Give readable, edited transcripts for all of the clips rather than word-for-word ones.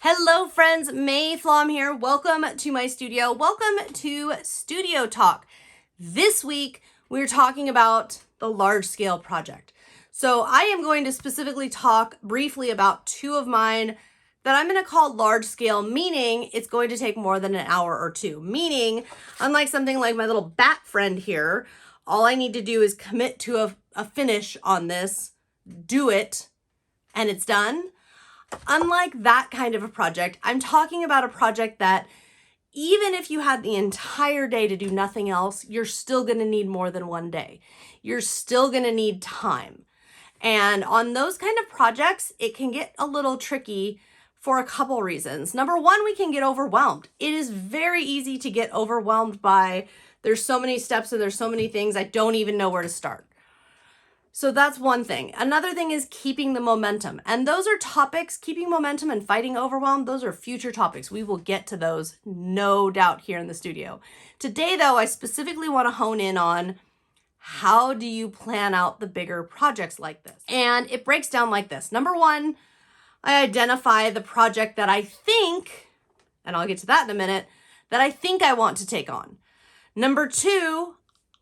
Hello friends, May Flom here. Welcome to my studio. Welcome to Studio Talk. This week we're talking about the large scale project. So I am going to specifically talk briefly about two of mine that I'm going to call large scale, meaning it's going to take more than an hour or two. Meaning, unlike something like my little bat friend here, all I need to do is commit to a finish on this, do it, and it's done. Unlike that kind of a project, I'm talking about a project that even if you had the entire day to do nothing else, you're still going to need more than one day. You're still going to need time. And on those kind of projects, it can get a little tricky for a couple reasons. Number one, we can get overwhelmed. It is very easy to get overwhelmed by there's so many steps and there's so many things, I don't even know where to start. So that's one thing. Another thing is keeping the momentum. And those are topics, keeping momentum and fighting overwhelm, those are future topics. We will get to those, no doubt, here in the studio. Today, though, I specifically want to hone in on how do you plan out the bigger projects like this? And it breaks down like this. Number one, I identify the project that I think, and I'll get to that in a minute, that I think I want to take on. Number two,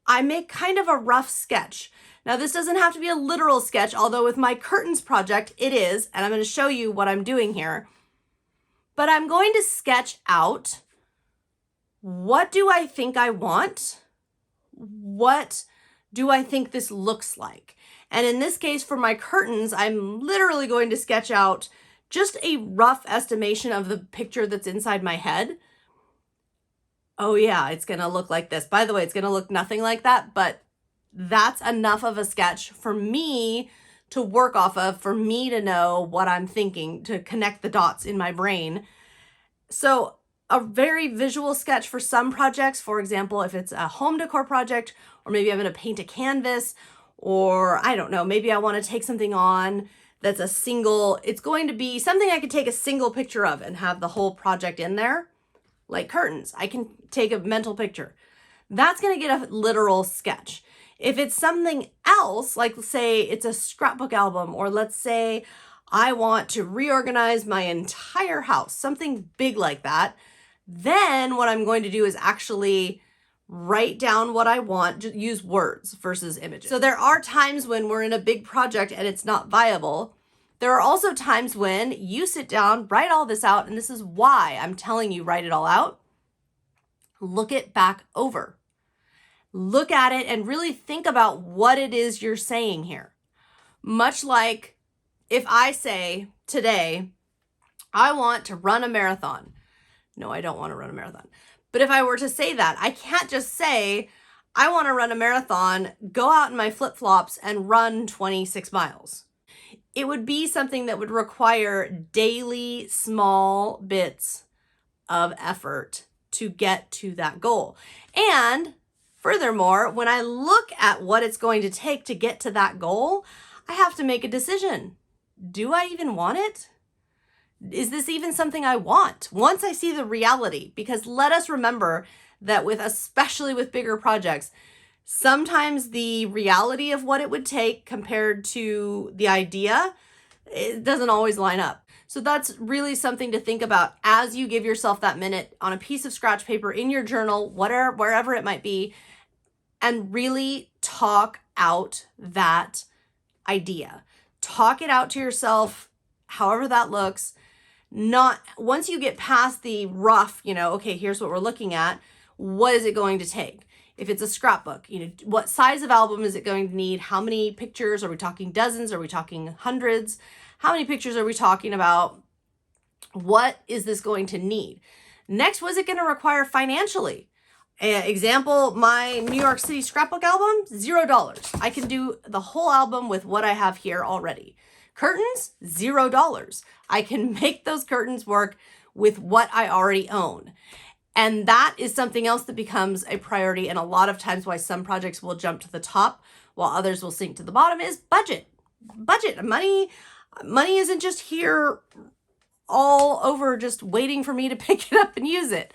I make kind of a rough sketch. Now, this doesn't have to be a literal sketch, although with my curtains project, it is, and I'm going to show you what I'm doing here. But I'm going to sketch out, what do I think I want? What do I think this looks like? And in this case, for my curtains, I'm literally going to sketch out just a rough estimation of the picture that's inside my head. Oh yeah, it's going to look like this. By the way, it's going to look nothing like that, but that's enough of a sketch for me to work off of, for me to know what I'm thinking, to connect the dots in my brain. So a very visual sketch for some projects, for example, if it's a home decor project, or maybe I'm going to paint a canvas, or I don't know, maybe I want to take something on that's it's going to be something I could take a single picture of and have the whole project in there, like curtains. I can take a mental picture. That's going to get a literal sketch. If it's something else, like say it's a scrapbook album, or let's say I want to reorganize my entire house, something big like that, then what I'm going to do is actually write down what I want, just use words versus images. So there are times when we're in a big project and it's not viable. There are also times when you sit down, write all this out, and this is why I'm telling you, write it all out. Look it back over. Look at it and really think about what it is you're saying here. Much like if I say today, I want to run a marathon. No, I don't want to run a marathon. But if I were to say that, I can't just say, I want to run a marathon, go out in my flip-flops and run 26 miles. It would be something that would require daily small bits of effort to get to that goal. And furthermore, when I look at what it's going to take to get to that goal, I have to make a decision. Do I even want it? Is this even something I want? Once I see the reality, because let us remember that especially with bigger projects, sometimes the reality of what it would take compared to the idea, it doesn't always line up. So that's really something to think about as you give yourself that minute on a piece of scratch paper, in your journal, wherever it might be, and really talk out that idea. Talk it out to yourself, however that looks. Not once you get past the rough, okay, here's what we're looking at. What is it going to take? If it's a scrapbook, what size of album is it going to need? How many pictures? Are we talking dozens? Are we talking hundreds? How many pictures are we talking about? What is this going to need? Next, what is it going to require financially? Example, my New York City scrapbook album, $0. I can do the whole album with what I have here already. Curtains, $0. I can make those curtains work with what I already own. And that is something else that becomes a priority. And a lot of times why some projects will jump to the top while others will sink to the bottom is budget. Money isn't just here all over just waiting for me to pick it up and use it.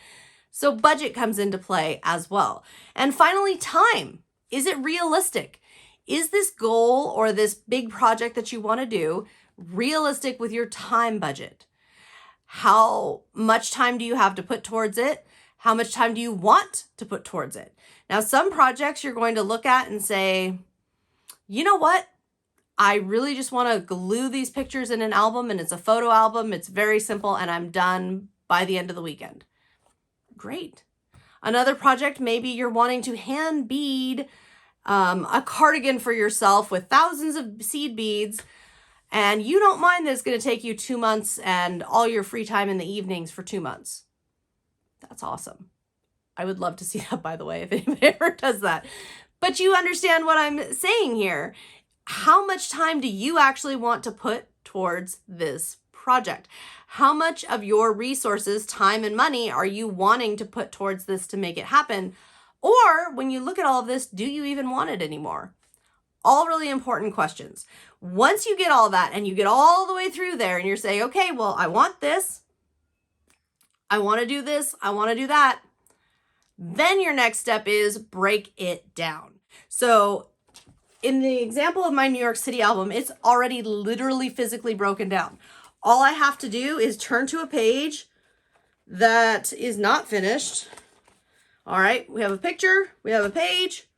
So budget comes into play as well. And finally, time. Is it realistic? Is this goal or this big project that you want to do realistic with your time budget? How much time do you have to put towards it? How much time do you want to put towards it? Now, some projects you're going to look at and say, you know what? I really just want to glue these pictures in an album, and it's a photo album. It's very simple, and I'm done by the end of the weekend. Great. Another project, maybe you're wanting to hand bead a cardigan for yourself with thousands of seed beads, and you don't mind that it's going to take you 2 months and all your free time in the evenings for 2 months. That's awesome. I would love to see that, by the way, if anybody ever does that. But you understand what I'm saying here. How much time do you actually want to put towards this project? How much of your resources, time and money are you wanting to put towards this to make it happen? Or when you look at all of this, do you even want it anymore? All really important questions. Once you get all that and you get all the way through there and you're saying, okay, well, I want this, I want to do this, I want to do that, then your next step is break it down. So in the example of my New York City album, it's already literally physically broken down. All I have to do is turn to a page that is not finished. All right, we have a picture, we have a page,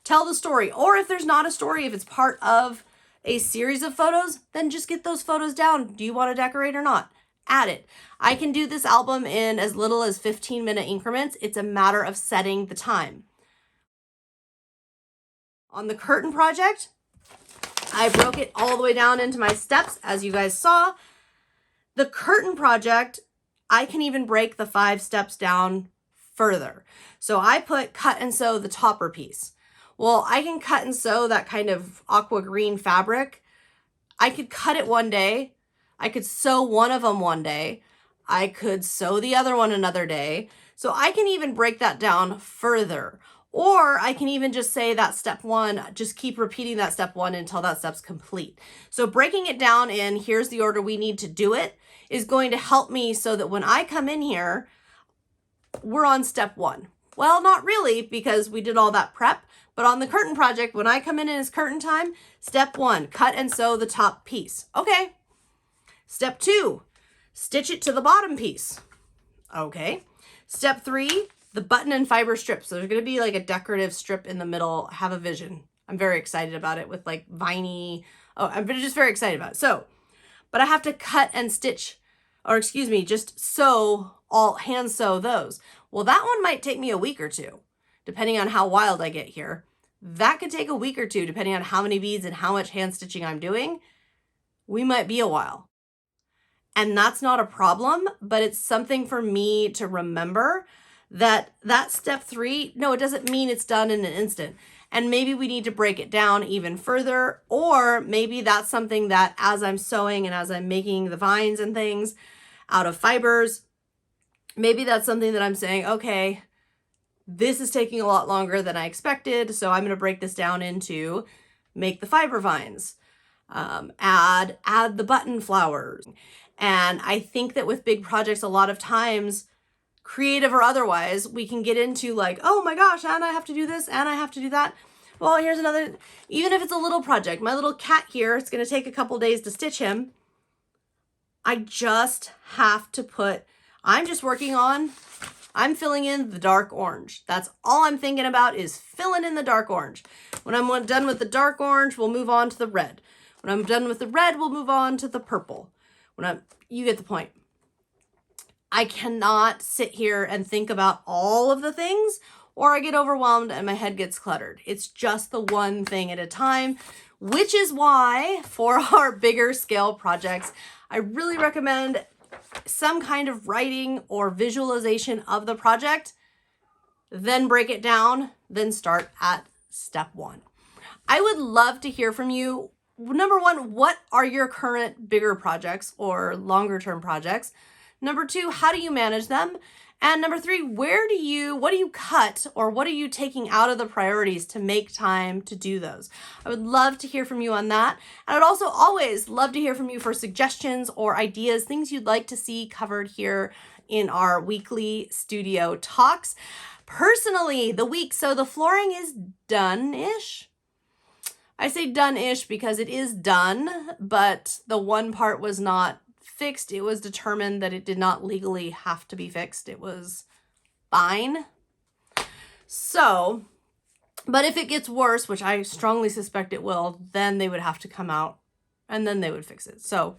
tell the story. Or if there's not a story, if it's part of a series of photos, then just get those photos down. Do you want to decorate or not? Add it. I can do this album in as little as 15-minute increments. It's a matter of setting the time. On the curtain project, I broke it all the way down into my steps, as you guys saw. The curtain project, I can even break the 5 steps down further. So I put cut and sew the topper piece. Well, I can cut and sew that kind of aqua green fabric. I could cut it one day. I could sew one of them one day. I could sew the other one another day. So I can even break that down further. Or I can even just say that step 1, just keep repeating that step 1 until that step's complete. So breaking it down in here's the order we need to do it is going to help me so that when I come in here, we're on step 1. Well, not really, because we did all that prep, but on the curtain project, when I come in and it's curtain time, step 1, cut and sew the top piece. Okay. Step 2, stitch it to the bottom piece. Okay. Step 3, the button and fiber strips. So there's going to be like a decorative strip in the middle. Have a vision. I'm very excited about it with like viney. Oh, I'm just very excited about it. So, but I have to cut and stitch, or excuse me, just sew, hand sew those. Well, that one might take me a week or 2, depending on how wild I get here. That could take a week or 2, depending on how many beads and how much hand stitching I'm doing. We might be a while. And that's not a problem, but it's something for me to remember that step 3, no, it doesn't mean it's done in an instant. And maybe we need to break it down even further, or maybe that's something that as I'm sewing and as I'm making the vines and things out of fibers, maybe that's something that I'm saying, okay, this is taking a lot longer than I expected, so I'm going to break this down into make the fiber vines, add the button flowers. And I think that with big projects, a lot of times, creative or otherwise, we can get into like, oh my gosh, and I have to do this, and I have to do that. Well, here's another, even if it's a little project, my little cat here, it's going to take a couple days to stitch him. I just have to I'm filling in the dark orange. That's all I'm thinking about is filling in the dark orange. When I'm done with the dark orange, we'll move on to the red. When I'm done with the red, we'll move on to the purple. You get the point. I cannot sit here and think about all of the things, or I get overwhelmed and my head gets cluttered. It's just the one thing at a time, which is why for our bigger scale projects, I really recommend some kind of writing or visualization of the project, then break it down, then start at step 1. I would love to hear from you. Number 1, what are your current bigger projects or longer term projects? Number 2, how do you manage them? And number 3, what do you cut or what are you taking out of the priorities to make time to do those? I would love to hear from you on that. And I would also always love to hear from you for suggestions or ideas, things you'd like to see covered here in our weekly studio talks. Personally, so the flooring is done-ish. I say done-ish because it is done, but the one part was not fixed. It was determined that it did not legally have to be fixed. It was fine. So, but if it gets worse, which I strongly suspect it will, then they would have to come out and then they would fix it. So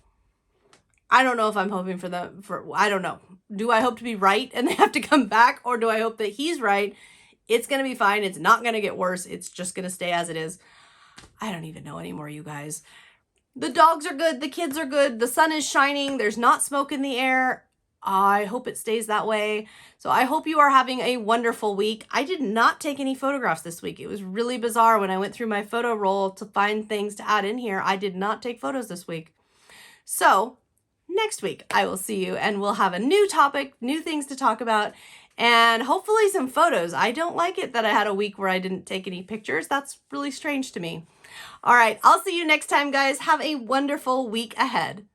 I don't know if I'm hoping I don't know. Do I hope to be right and they have to come back, or do I hope that he's right? It's going to be fine. It's not going to get worse. It's just going to stay as it is. I don't even know anymore, you guys. The dogs are good. The kids are good. The sun is shining. There's not smoke in the air. I hope it stays that way. So I hope you are having a wonderful week. I did not take any photographs this week. It was really bizarre when I went through my photo roll to find things to add in here. I did not take photos this week. So next week I will see you and we'll have a new topic, new things to talk about, and hopefully some photos. I don't like it that I had a week where I didn't take any pictures. That's really strange to me. All right, I'll see you next time, guys. Have a wonderful week ahead.